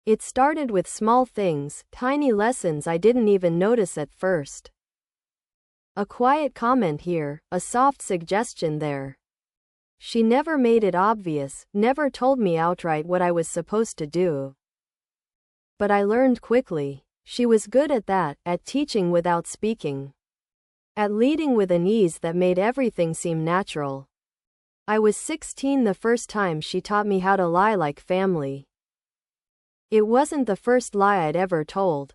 It started with small things, tiny lessons I didn't even notice at first. A quiet comment here, a soft suggestion there. She never made it obvious, never told me outright what I was supposed to do. But I learned quickly. She was good at that, at teaching without speaking. At leading with an ease that made everything seem natural. I was 16 the first time she taught me how to lie like family. It wasn't the first lie I'd ever told.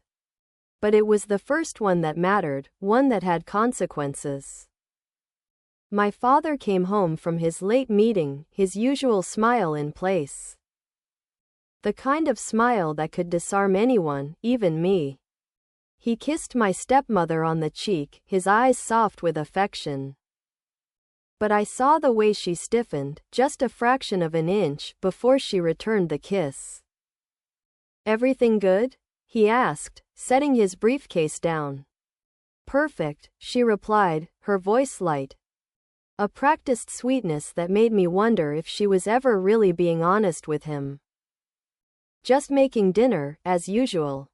But it was the first one that mattered, one that had consequences. My father came home from his late meeting, his usual smile in place. The kind of smile that could disarm anyone, even me. He kissed my stepmother on the cheek, his eyes soft with affection. But I saw the way she stiffened, just a fraction of an inch, before she returned the kiss. "Everything good?" he asked, setting his briefcase down. "Perfect," she replied, her voice light. A practiced sweetness that made me wonder if she was ever really being honest with him. "Just making dinner, as usual."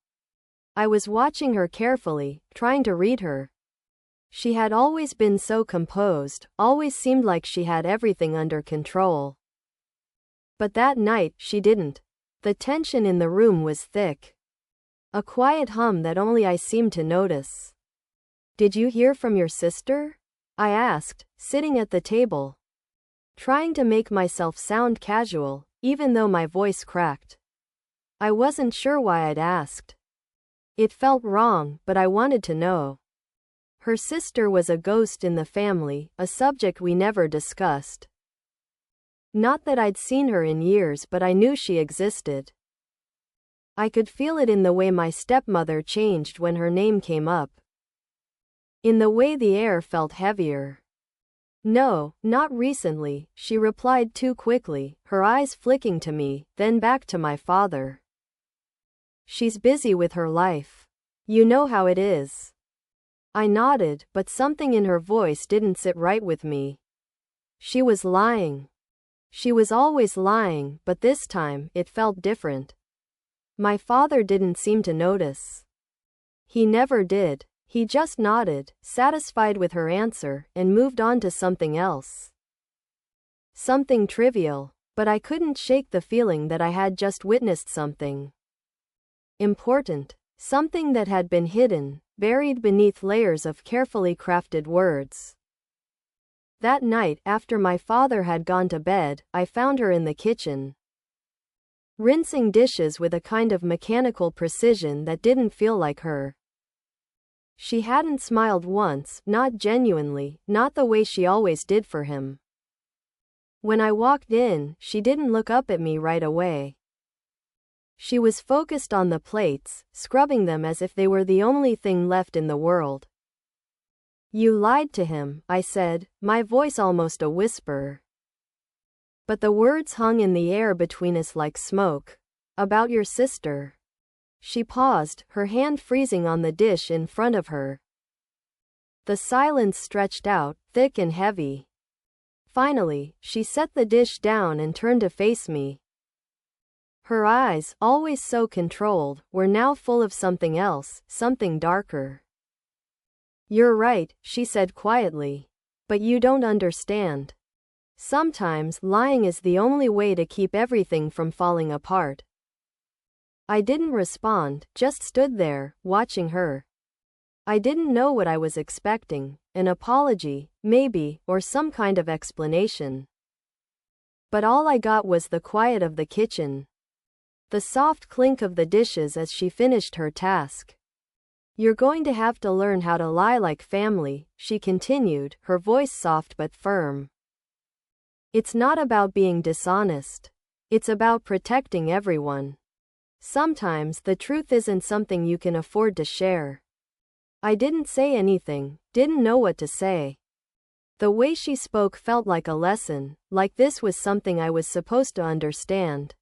I was watching her carefully, trying to read her. She had always been so composed, always seemed like she had everything under control. But that night, she didn't. The tension in the room was thick. A quiet hum that only I seemed to notice. "Did you hear from your sister?" I asked, sitting at the table. Trying to make myself sound casual, even though my voice cracked. I wasn't sure why I'd asked. It felt wrong, but I wanted to know. Her sister was a ghost in the family, a subject we never discussed. Not that I'd seen her in years, but I knew she existed. I could feel it in the way my stepmother changed when her name came up. In the way the air felt heavier. "No, not recently," she replied too quickly, her eyes flicking to me, then back to my father. "She's busy with her life. You know how it is." I nodded, but something in her voice didn't sit right with me. She was lying. She was always lying, but this time, it felt different. My father didn't seem to notice. He never did. He just nodded, satisfied with her answer, and moved on to something else. Something trivial, but I couldn't shake the feeling that I had just witnessed something important, something that had been hidden, buried beneath layers of carefully crafted words. That night, after my father had gone to bed, I found her in the kitchen. Rinsing dishes with a kind of mechanical precision that didn't feel like her. She hadn't smiled once, not genuinely, not the way she always did for him. When I walked in, she didn't look up at me right away. She was focused on the plates, scrubbing them as if they were the only thing left in the world. "You lied to him," I said, my voice almost a whisper. But the words hung in the air between us like smoke. "About your sister." She paused, her hand freezing on the dish in front of her. The silence stretched out, thick and heavy. Finally, she set the dish down and turned to face me. Her eyes, always so controlled, were now full of something else, something darker. "You're right," she said quietly. "But you don't understand. Sometimes, lying is the only way to keep everything from falling apart." I didn't respond, just stood there, watching her. I didn't know what I was expecting, an apology, maybe, or some kind of explanation. But all I got was the quiet of the kitchen. The soft clink of the dishes as she finished her task. "You're going to have to learn how to lie like family," she continued, her voice soft but firm. "It's not about being dishonest. It's about protecting everyone. Sometimes the truth isn't something you can afford to share." I didn't say anything, didn't know what to say. The way she spoke felt like a lesson, like this was something I was supposed to understand.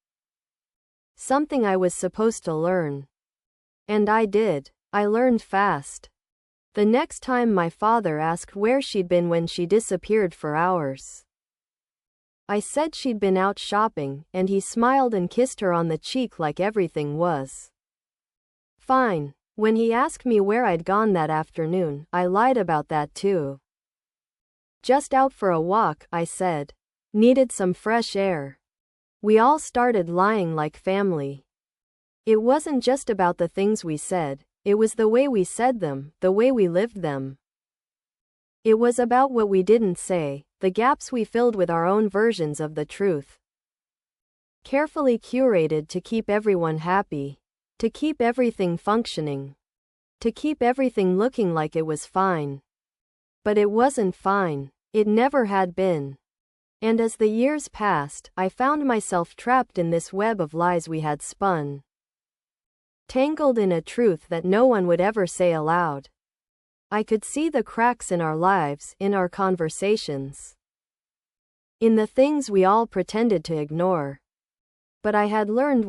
Something I was supposed to learn. And I did. I learned fast. The next time my father asked where she'd been when she disappeared for hours. I said she'd been out shopping, and he smiled and kissed her on the cheek like everything was fine. When he asked me where I'd gone that afternoon, I lied about that too. Just out for a walk, I said. Needed some fresh air. We all started lying like family. It wasn't just about the things we said, it was the way we said them, the way we lived them. It was about what we didn't say, the gaps we filled with our own versions of the truth. Carefully curated to keep everyone happy. To keep everything functioning. To keep everything looking like it was fine. But it wasn't fine. It never had been. And as the years passed, I found myself trapped in this web of lies we had spun. Tangled in a truth that no one would ever say aloud. I could see the cracks in our lives, in our conversations. In the things we all pretended to ignore. But I had learned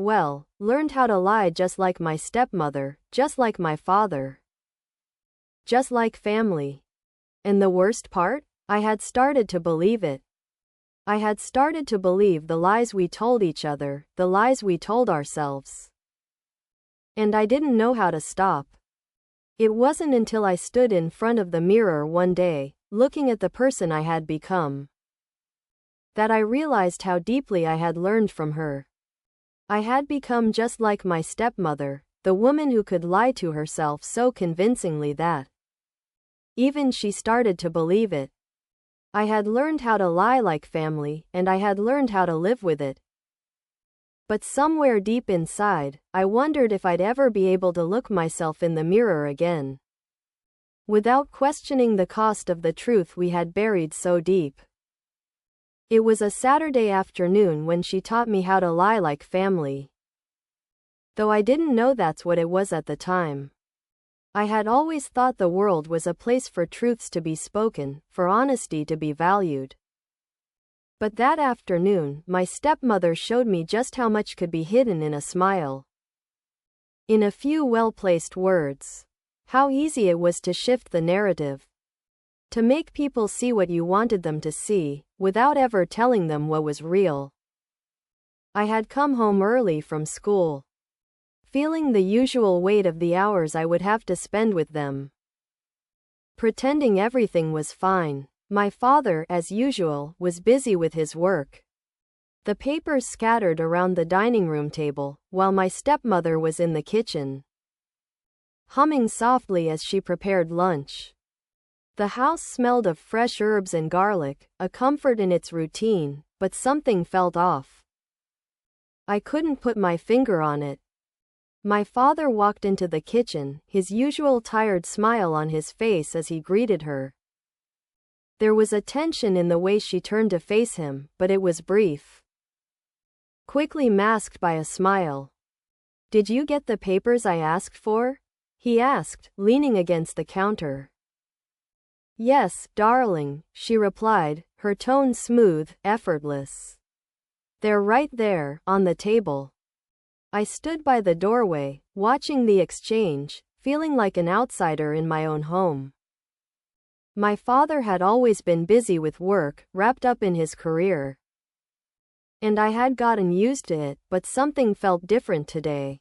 how to lie just like my stepmother, just like my father. Just like family. And the worst part? I had started to believe it. I had started to believe the lies we told each other, the lies we told ourselves. And I didn't know how to stop. It wasn't until I stood in front of the mirror one day, looking at the person I had become, that I realized how deeply I had learned from her. I had become just like my stepmother, the woman who could lie to herself so convincingly that even she started to believe it. I had learned how to lie like family, and I had learned how to live with it. But somewhere deep inside, I wondered if I'd ever be able to look myself in the mirror again, without questioning the cost of the truth we had buried so deep. It was a Saturday afternoon when she taught me how to lie like family. Though I didn't know that's what it was at the time. I had always thought the world was a place for truths to be spoken, for honesty to be valued. But that afternoon, my stepmother showed me just how much could be hidden in a smile. In a few well-placed words. How easy it was to shift the narrative. To make people see what you wanted them to see, without ever telling them what was real. I had come home early from school, feeling the usual weight of the hours I would have to spend with them. Pretending everything was fine. My father, as usual, was busy with his work. The papers scattered around the dining room table, while my stepmother was in the kitchen, humming softly as she prepared lunch. The house smelled of fresh herbs and garlic, a comfort in its routine, but something felt off. I couldn't put my finger on it. My father walked into the kitchen, his usual tired smile on his face as he greeted her. There was a tension in the way she turned to face him, but it was brief, quickly masked by a smile. "Did you get the papers I asked for?" he asked, leaning against the counter. "Yes, darling," she replied, her tone smooth, effortless. "They're right there, on the table." I stood by the doorway, watching the exchange, feeling like an outsider in my own home. My father had always been busy with work, wrapped up in his career. And I had gotten used to it, but something felt different today.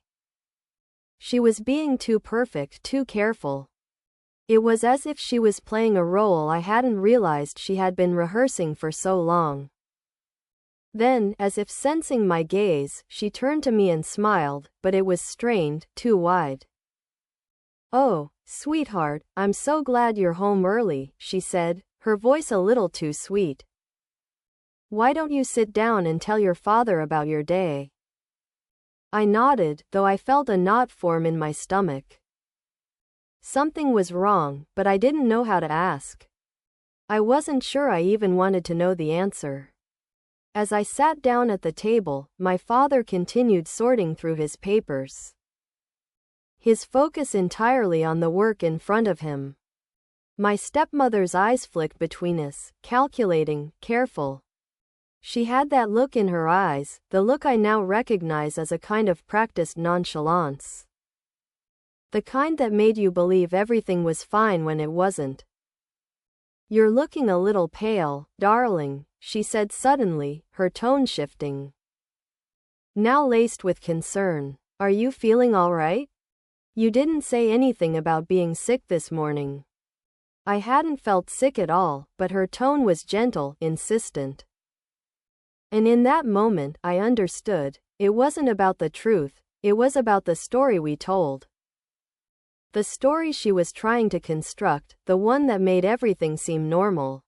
She was being too perfect, too careful. It was as if she was playing a role I hadn't realized she had been rehearsing for so long. Then, as if sensing my gaze, she turned to me and smiled, but it was strained, too wide. "Oh, sweetheart, I'm so glad you're home early," she said, her voice a little too sweet. "Why don't you sit down and tell your father about your day?" I nodded, though I felt a knot form in my stomach. Something was wrong, but I didn't know how to ask. I wasn't sure I even wanted to know the answer. As I sat down at the table, my father continued sorting through his papers, his focus entirely on the work in front of him. My stepmother's eyes flicked between us, calculating, careful. She had that look in her eyes, the look I now recognize as a kind of practiced nonchalance. The kind that made you believe everything was fine when it wasn't. "You're looking a little pale, darling," she said suddenly, her tone shifting, now laced with concern. Are you feeling all right? You didn't say anything about being sick this morning. I hadn't felt sick at all, but her tone was gentle, insistent. And in that moment, I understood. It wasn't about the truth, it was about the story we told. The story she was trying to construct, the one that made everything seem normal.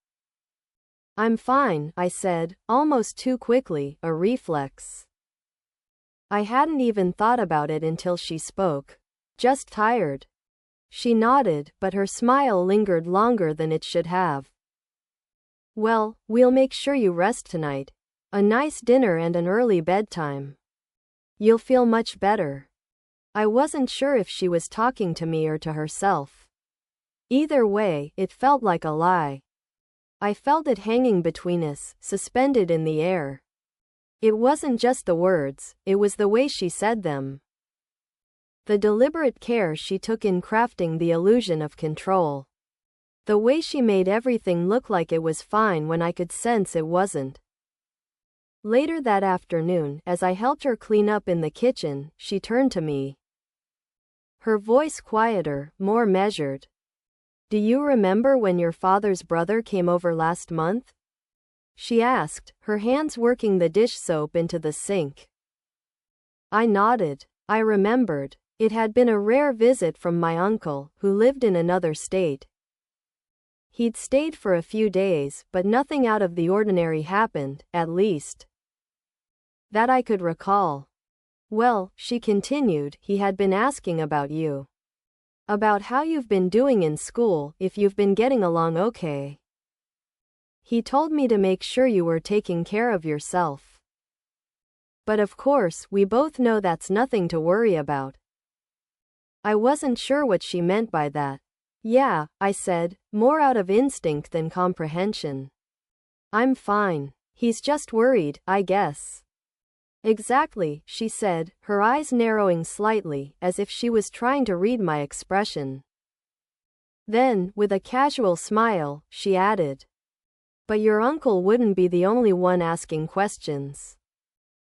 I'm fine, I said, almost too quickly, a reflex. I hadn't even thought about it until she spoke. Just tired. She nodded, but her smile lingered longer than it should have. Well, we'll make sure you rest tonight. A nice dinner and an early bedtime. You'll feel much better. I wasn't sure if she was talking to me or to herself. Either way, it felt like a lie. I felt it hanging between us, suspended in the air. It wasn't just the words, it was the way she said them. The deliberate care she took in crafting the illusion of control. The way she made everything look like it was fine when I could sense it wasn't. Later that afternoon, as I helped her clean up in the kitchen, she turned to me. Her voice quieter, more measured. Do you remember when your father's brother came over last month? She asked, her hands working the dish soap into the sink. I nodded. I remembered. It had been a rare visit from my uncle, who lived in another state. He'd stayed for a few days, but nothing out of the ordinary happened, at least that I could recall. Well, she continued, he had been asking about you. About how you've been doing in school, if you've been getting along okay. He told me to make sure you were taking care of yourself. But of course, we both know that's nothing to worry about. I wasn't sure what she meant by that. Yeah, I said, more out of instinct than comprehension. I'm fine. He's just worried, I guess. Exactly, she said, her eyes narrowing slightly, as if she was trying to read my expression. Then, with a casual smile, she added, but your uncle wouldn't be the only one asking questions.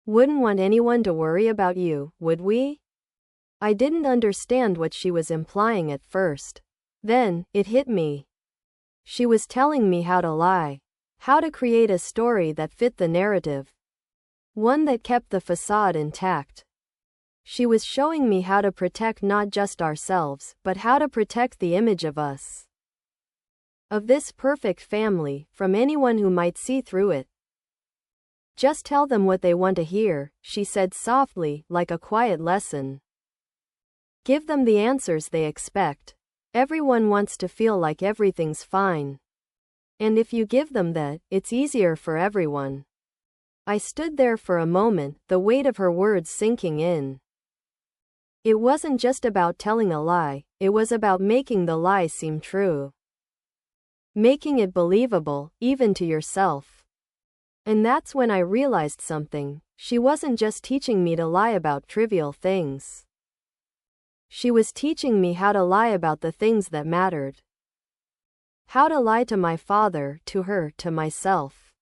Wouldn't want anyone to worry about you, would we? I didn't understand what she was implying at first. Then, it hit me. She was telling me how to lie. How to create a story that fit the narrative. One that kept the facade intact. She was showing me how to protect not just ourselves, but how to protect the image of us. Of this perfect family, from anyone who might see through it. Just tell them what they want to hear, she said softly, like a quiet lesson. Give them the answers they expect. Everyone wants to feel like everything's fine. And if you give them that, it's easier for everyone. I stood there for a moment, the weight of her words sinking in. It wasn't just about telling a lie, it was about making the lie seem true. Making it believable, even to yourself. And that's when I realized something. She wasn't just teaching me to lie about trivial things. She was teaching me how to lie about the things that mattered. How to lie to my father, to her, to myself.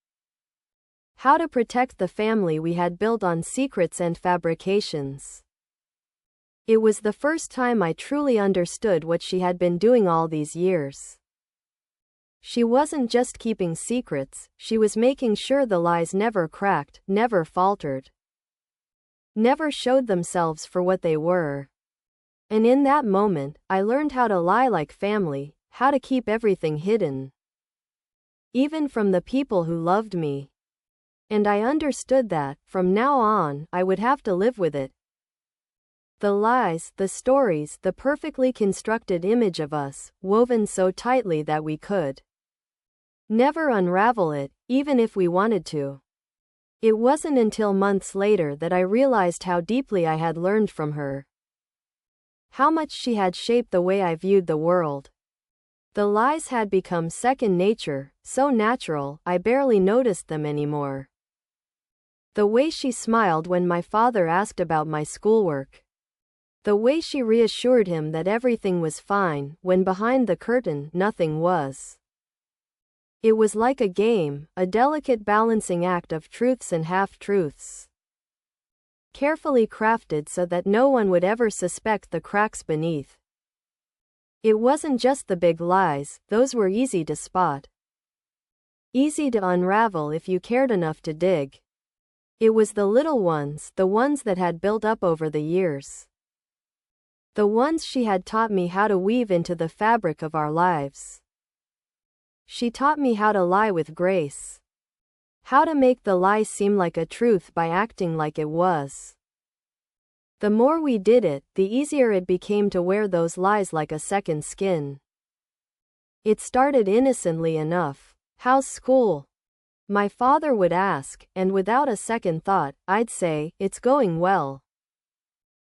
How to protect the family we had built on secrets and fabrications. It was the first time I truly understood what she had been doing all these years. She wasn't just keeping secrets, she was making sure the lies never cracked, never faltered. Never showed themselves for what they were. And in that moment, I learned how to lie like family, how to keep everything hidden. Even from the people who loved me. And I understood that, from now on, I would have to live with it. The lies, the stories, the perfectly constructed image of us, woven so tightly that we could never unravel it, even if we wanted to. It wasn't until months later that I realized how deeply I had learned from her. How much she had shaped the way I viewed the world. The lies had become second nature, so natural, I barely noticed them anymore. The way she smiled when my father asked about my schoolwork. The way she reassured him that everything was fine, when behind the curtain, nothing was. It was like a game, a delicate balancing act of truths and half-truths, carefully crafted so that no one would ever suspect the cracks beneath. It wasn't just the big lies, those were easy to spot, easy to unravel if you cared enough to dig. It was the little ones, the ones that had built up over the years. The ones she had taught me how to weave into the fabric of our lives. She taught me how to lie with grace. How to make the lie seem like a truth by acting like it was. The more we did it, the easier it became to wear those lies like a second skin. It started innocently enough. "How's school?" my father would ask, and without a second thought, I'd say, "It's going well.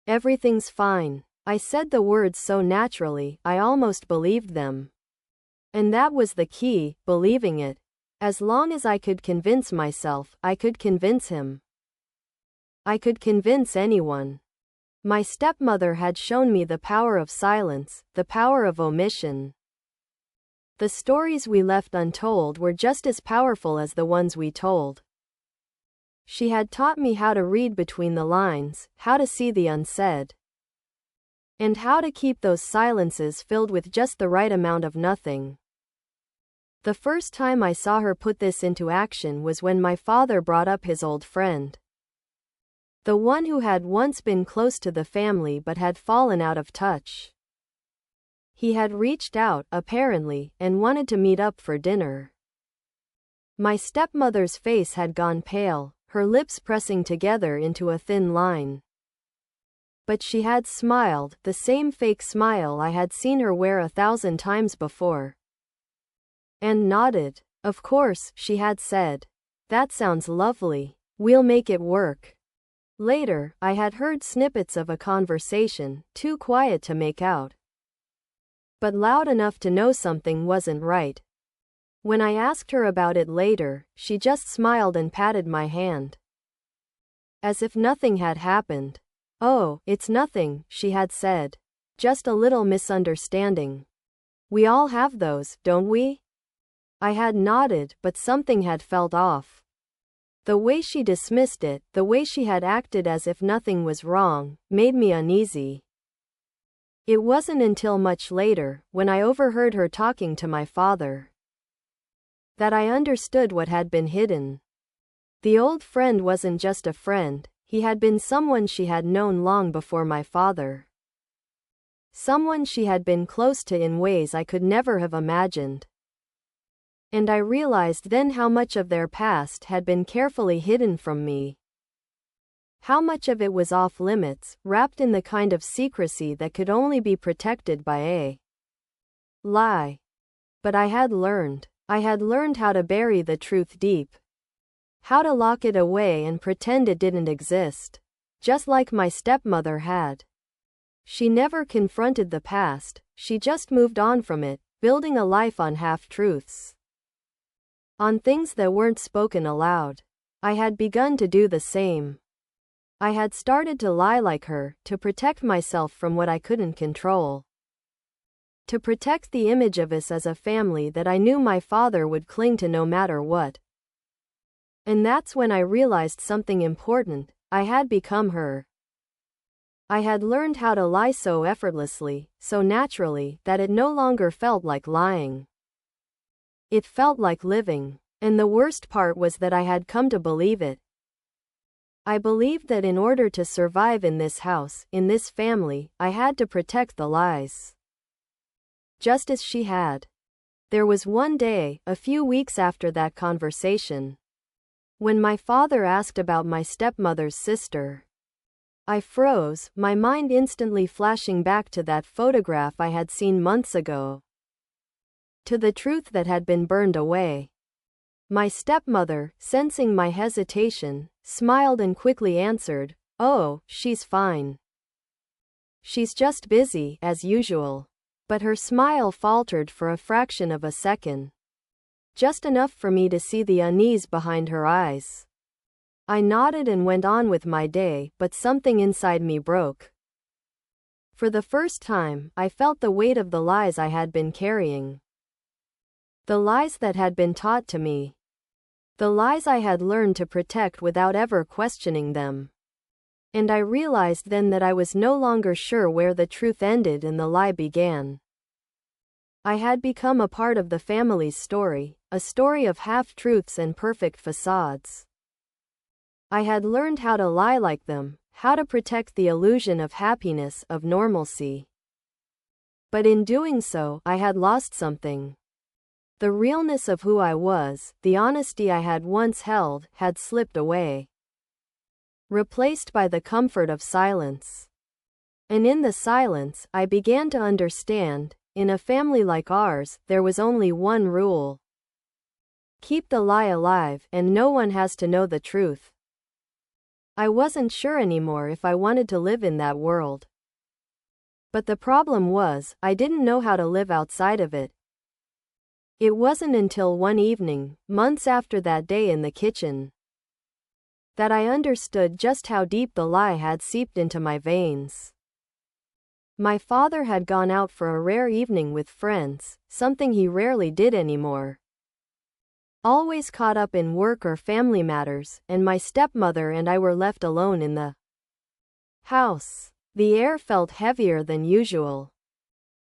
Everything's fine." I said the words so naturally, I almost believed them. And that was the key, believing it. As long as I could convince myself, I could convince him. I could convince anyone. My stepmother had shown me the power of silence, the power of omission. The stories we left untold were just as powerful as the ones we told. She had taught me how to read between the lines, how to see the unsaid, and how to keep those silences filled with just the right amount of nothing. The first time I saw her put this into action was when my father brought up his old friend. The one who had once been close to the family but had fallen out of touch. He had reached out, apparently, and wanted to meet up for dinner. My stepmother's face had gone pale, her lips pressing together into a thin line. But she had smiled, the same fake smile I had seen her wear 1,000 times before. And nodded. "Of course," she had said. "That sounds lovely. We'll make it work." Later, I had heard snippets of a conversation, too quiet to make out, but loud enough to know something wasn't right. When I asked her about it later, she just smiled and patted my hand, as if nothing had happened. "Oh, it's nothing," she had said. "Just a little misunderstanding. We all have those, don't we?" I had nodded, but something had felt off. The way she dismissed it, the way she had acted as if nothing was wrong, made me uneasy. It wasn't until much later, when I overheard her talking to my father, that I understood what had been hidden. The old friend wasn't just a friend, he had been someone she had known long before my father. Someone she had been close to in ways I could never have imagined. And I realized then how much of their past had been carefully hidden from me. How much of it was off limits, wrapped in the kind of secrecy that could only be protected by a lie. But I had learned how to bury the truth deep. How to lock it away and pretend it didn't exist. Just like my stepmother had. She never confronted the past, she just moved on from it, building a life on half-truths. On things that weren't spoken aloud. I had begun to do the same. I had started to lie like her, to protect myself from what I couldn't control. To protect the image of us as a family that I knew my father would cling to no matter what. And that's when I realized something important, I had become her. I had learned how to lie so effortlessly, so naturally, that it no longer felt like lying. It felt like living. And the worst part was that I had come to believe it. I believed that in order to survive in this house, in this family, I had to protect the lies. Just as she had. There was one day, a few weeks after that conversation, when my father asked about my stepmother's sister. I froze, my mind instantly flashing back to that photograph I had seen months ago. To the truth that had been burned away. My stepmother, sensing my hesitation, smiled and quickly answered, "Oh, she's fine. She's just busy, as usual." But her smile faltered for a fraction of a second. Just enough for me to see the unease behind her eyes. I nodded and went on with my day, but something inside me broke. For the first time, I felt the weight of the lies I had been carrying. The lies that had been taught to me. The lies I had learned to protect without ever questioning them. And I realized then that I was no longer sure where the truth ended and the lie began. I had become a part of the family's story, a story of half-truths and perfect facades. I had learned how to lie like them, how to protect the illusion of happiness, of normalcy. But in doing so, I had lost something. The realness of who I was, the honesty I had once held, had slipped away, replaced by the comfort of silence. And in the silence, I began to understand, in a family like ours, there was only one rule. Keep the lie alive, and no one has to know the truth. I wasn't sure anymore if I wanted to live in that world. But the problem was, I didn't know how to live outside of it. It wasn't until one evening, months after that day in the kitchen, that I understood just how deep the lie had seeped into my veins. My father had gone out for a rare evening with friends, something he rarely did anymore. Always caught up in work or family matters, and my stepmother and I were left alone in the house. The air felt heavier than usual,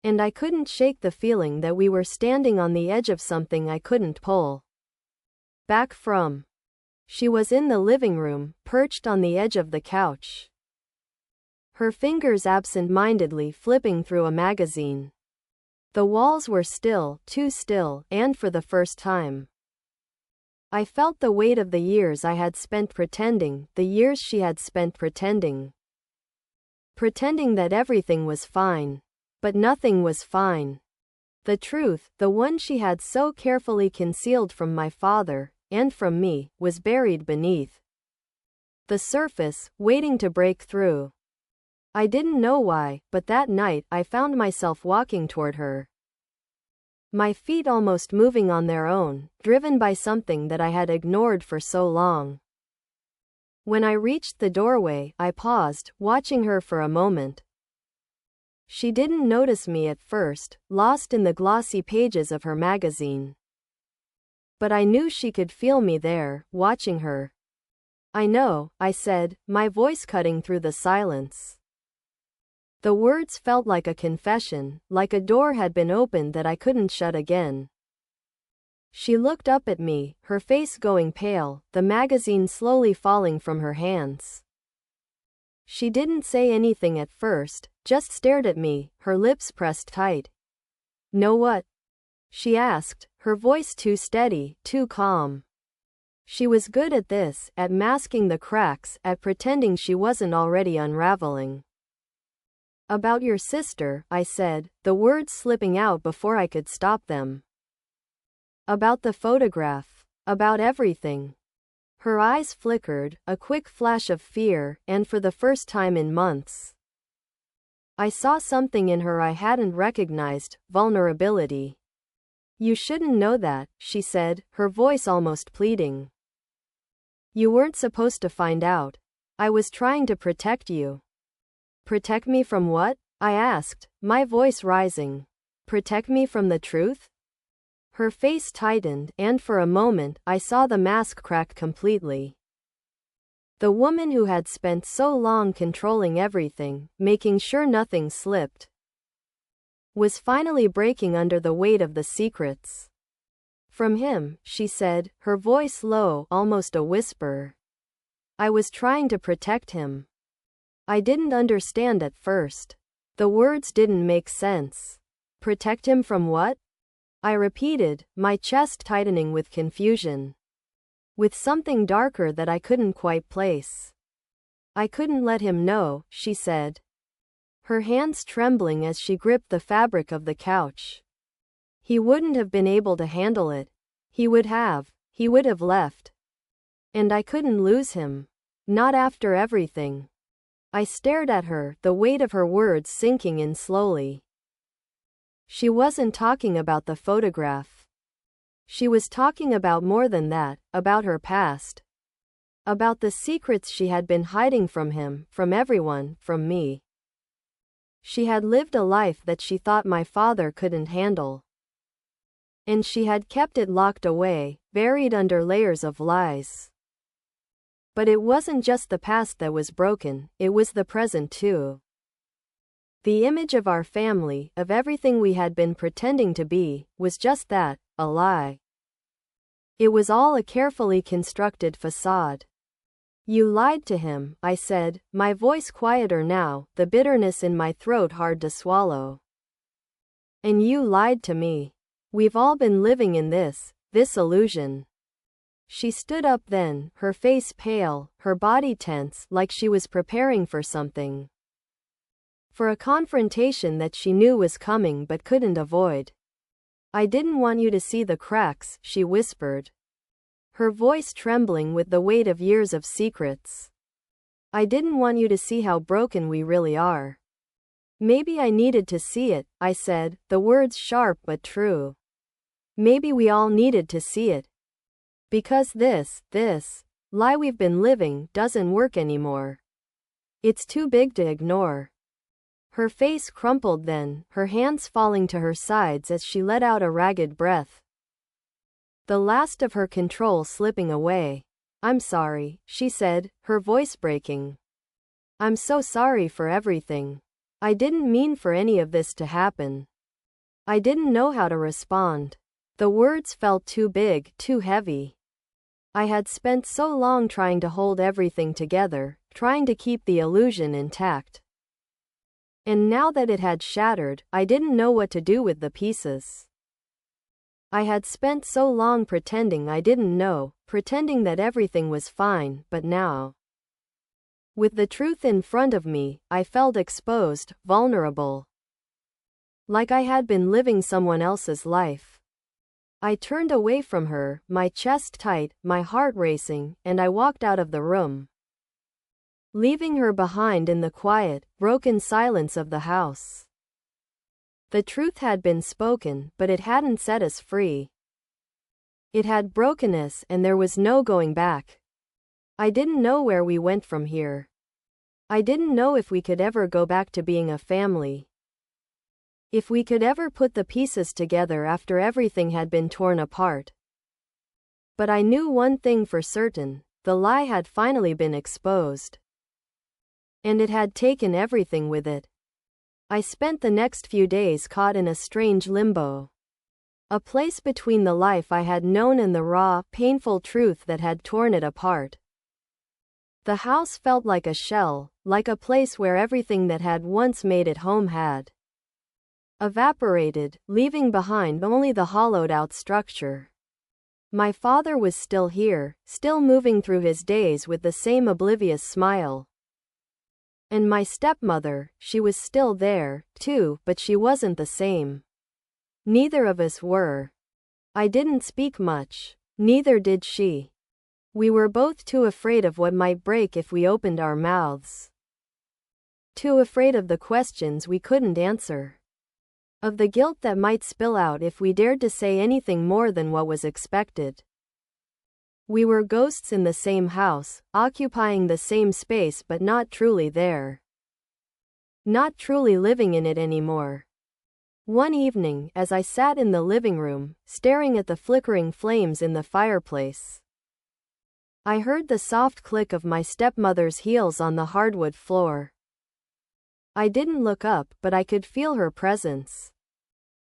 and I couldn't shake the feeling that we were standing on the edge of something I couldn't pull back from. She was in the living room, perched on the edge of the couch, her fingers absent-mindedly flipping through a magazine. The walls were still, too still, and for the first time, I felt the weight of the years I had spent pretending, the years she had spent pretending. Pretending that everything was fine. But nothing was fine. The truth, the one she had so carefully concealed from my father, and from me, was buried beneath the surface, waiting to break through. I didn't know why, but that night, I found myself walking toward her. My feet almost moving on their own, driven by something that I had ignored for so long. When I reached the doorway, I paused, watching her for a moment. She didn't notice me at first, lost in the glossy pages of her magazine. But I knew she could feel me there, watching her. "I know," I said, my voice cutting through the silence. The words felt like a confession, like a door had been opened that I couldn't shut again. She looked up at me, her face going pale, the magazine slowly falling from her hands. She didn't say anything at first, just stared at me, her lips pressed tight. "Know what?" she asked, her voice too steady, too calm. She was good at this, at masking the cracks, at pretending she wasn't already unraveling. "About your sister," I said, the words slipping out before I could stop them. "About the photograph. About everything." Her eyes flickered, a quick flash of fear, and for the first time in months, I saw something in her I hadn't recognized, vulnerability. "You shouldn't know that," she said, her voice almost pleading. "You weren't supposed to find out. I was trying to protect you." "Protect me from what?" I asked, my voice rising. "Protect me from the truth?" Her face tightened, and for a moment, I saw the mask crack completely. The woman who had spent so long controlling everything, making sure nothing slipped, was finally breaking under the weight of the secrets. "From him," she said, her voice low, almost a whisper. "I was trying to protect him." I didn't understand at first. The words didn't make sense. "Protect him from what?" I repeated, my chest tightening with confusion. "With something darker that I couldn't quite place." "I couldn't let him know," she said, her hands trembling as she gripped the fabric of the couch. "He wouldn't have been able to handle it. He would have left. And I couldn't lose him. Not after everything." I stared at her, the weight of her words sinking in slowly. She wasn't talking about the photograph. She was talking about more than that, about her past. About the secrets she had been hiding from him, from everyone, from me. She had lived a life that she thought my father couldn't handle. And she had kept it locked away, buried under layers of lies. But it wasn't just the past that was broken, it was the present too. The image of our family, of everything we had been pretending to be, was just that, a lie. It was all a carefully constructed facade. You lied to him, I said, my voice quieter now, the bitterness in my throat hard to swallow. And you lied to me. We've all been living in this illusion. She stood up then, her face pale, her body tense, like she was preparing for something. For a confrontation that she knew was coming but couldn't avoid. I didn't want you to see the cracks, she whispered. Her voice trembling with the weight of years of secrets. I didn't want you to see how broken we really are. Maybe I needed to see it, I said, the words sharp but true. Maybe we all needed to see it. Because this lie we've been living doesn't work anymore. It's too big to ignore. Her face crumpled then, her hands falling to her sides as she let out a ragged breath. The last of her control slipping away. I'm sorry, she said, her voice breaking. I'm so sorry for everything. I didn't mean for any of this to happen. I didn't know how to respond. The words felt too big, too heavy. I had spent so long trying to hold everything together, trying to keep the illusion intact. And now that it had shattered, I didn't know what to do with the pieces. I had spent so long pretending I didn't know, pretending that everything was fine, but now, with the truth in front of me, I felt exposed, vulnerable. Like I had been living someone else's life. I turned away from her, my chest tight, my heart racing, and I walked out of the room, leaving her behind in the quiet, broken silence of the house. The truth had been spoken, but it hadn't set us free. It had broken us, and there was no going back. I didn't know where we went from here. I didn't know if we could ever go back to being a family. If we could ever put the pieces together after everything had been torn apart. But I knew one thing for certain, the lie had finally been exposed. And it had taken everything with it. I spent the next few days caught in a strange limbo. A place between the life I had known and the raw, painful truth that had torn it apart. The house felt like a shell, like a place where everything that had once made it home had evaporated, leaving behind only the hollowed-out structure. My father was still here, still moving through his days with the same oblivious smile. And my stepmother, she was still there, too, but she wasn't the same. Neither of us were. I didn't speak much. Neither did she. We were both too afraid of what might break if we opened our mouths. Too afraid of the questions we couldn't answer. Of the guilt that might spill out if we dared to say anything more than what was expected. We were ghosts in the same house, occupying the same space but not truly there. Not truly living in it anymore. One evening, as I sat in the living room, staring at the flickering flames in the fireplace, I heard the soft click of my stepmother's heels on the hardwood floor. I didn't look up, but I could feel her presence.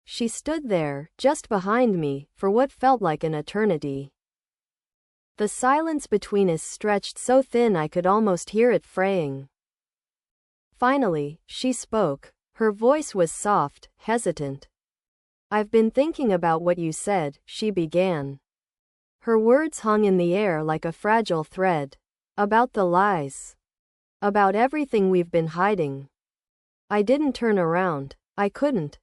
She stood there, just behind me, for what felt like an eternity. The silence between us stretched so thin I could almost hear it fraying. Finally, she spoke. Her voice was soft, hesitant. I've been thinking about what you said, she began. Her words hung in the air like a fragile thread. About the lies. About everything we've been hiding. I didn't turn around. I couldn't.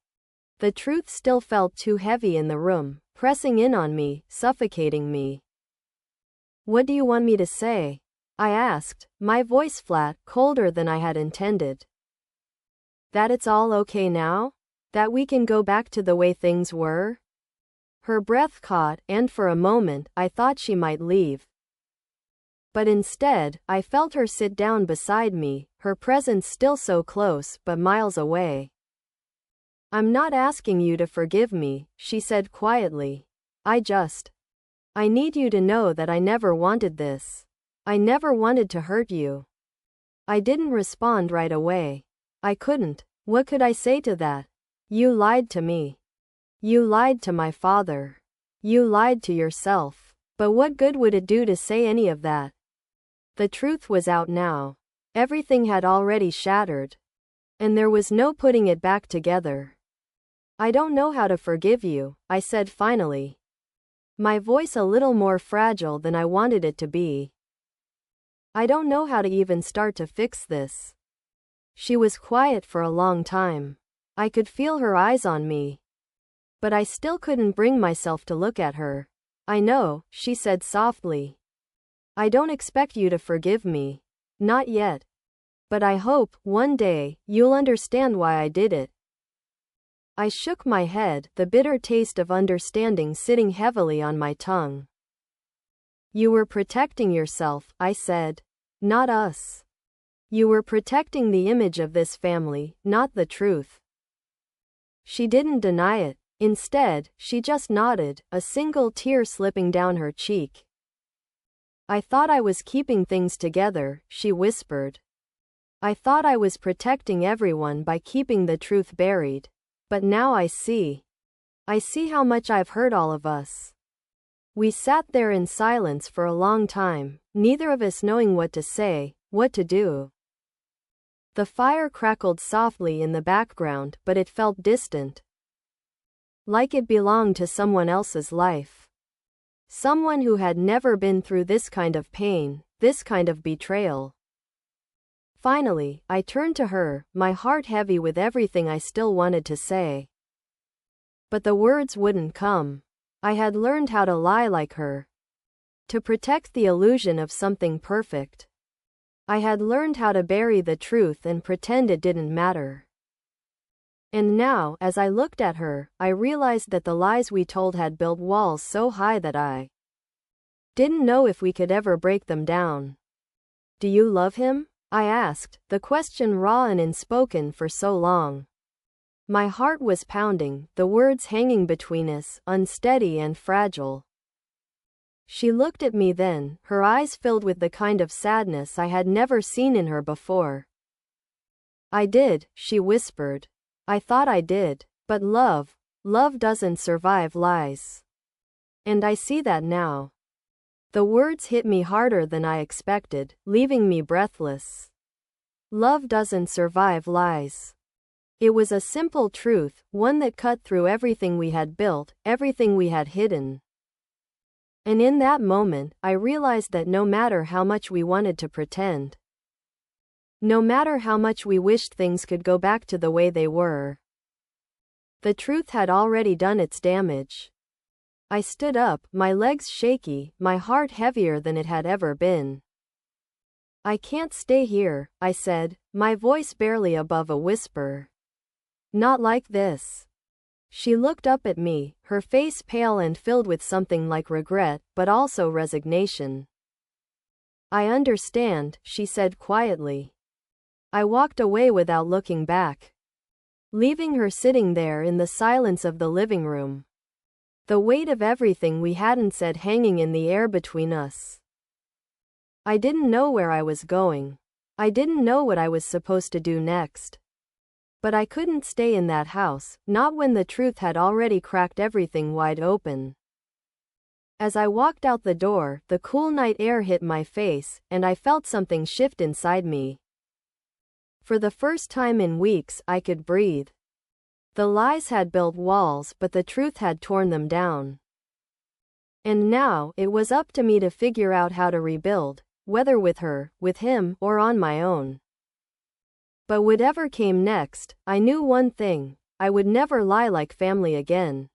The truth still felt too heavy in the room, pressing in on me, suffocating me. What do you want me to say? I asked, my voice flat, colder than I had intended. That it's all okay now? That we can go back to the way things were? Her breath caught, and for a moment, I thought she might leave. But instead, I felt her sit down beside me, her presence still so close, but miles away. I'm not asking you to forgive me, she said quietly. I need you to know that I never wanted this. I never wanted to hurt you. I didn't respond right away. I couldn't. What could I say to that? You lied to me. You lied to my father. You lied to yourself. But what good would it do to say any of that? The truth was out now. Everything had already shattered. And there was no putting it back together. I don't know how to forgive you, I said finally. My voice a little more fragile than I wanted it to be. I don't know how to even start to fix this. She was quiet for a long time. I could feel her eyes on me. But I still couldn't bring myself to look at her. I know, she said softly. I don't expect you to forgive me. Not yet. But I hope, one day, you'll understand why I did it. I shook my head, the bitter taste of understanding sitting heavily on my tongue. You were protecting yourself, I said. Not us. You were protecting the image of this family, not the truth. She didn't deny it. Instead, she just nodded, a single tear slipping down her cheek. I thought I was keeping things together, she whispered. I thought I was protecting everyone by keeping the truth buried. But now I see. I see how much I've hurt all of us. We sat there in silence for a long time, neither of us knowing what to say, what to do. The fire crackled softly in the background, but it felt distant. Like it belonged to someone else's life. Someone who had never been through this kind of pain, this kind of betrayal. Finally, I turned to her, my heart heavy with everything I still wanted to say. But the words wouldn't come. I had learned how to lie like her. To protect the illusion of something perfect. I had learned how to bury the truth and pretend it didn't matter. And now, as I looked at her, I realized that the lies we told had built walls so high that I didn't know if we could ever break them down. Do you love him? I asked, the question raw and unspoken for so long. My heart was pounding, the words hanging between us, unsteady and fragile. She looked at me then, her eyes filled with the kind of sadness I had never seen in her before. I did, she whispered. I thought I did. But love doesn't survive lies. And I see that now. The words hit me harder than I expected, leaving me breathless. Love doesn't survive lies. It was a simple truth, one that cut through everything we had built, everything we had hidden. And in that moment, I realized that no matter how much we wanted to pretend, no matter how much we wished things could go back to the way they were, the truth had already done its damage. I stood up, my legs shaky, my heart heavier than it had ever been. I can't stay here, I said, my voice barely above a whisper. Not like this. She looked up at me, her face pale and filled with something like regret, but also resignation. I understand, she said quietly. I walked away without looking back, leaving her sitting there in the silence of the living room. The weight of everything we hadn't said hanging in the air between us. I didn't know where I was going. I didn't know what I was supposed to do next. But I couldn't stay in that house, not when the truth had already cracked everything wide open. As I walked out the door, the cool night air hit my face, and I felt something shift inside me. For the first time in weeks, I could breathe. The lies had built walls, but the truth had torn them down. And now, it was up to me to figure out how to rebuild, whether with her, with him, or on my own. But whatever came next, I knew one thing: I would never lie like family again.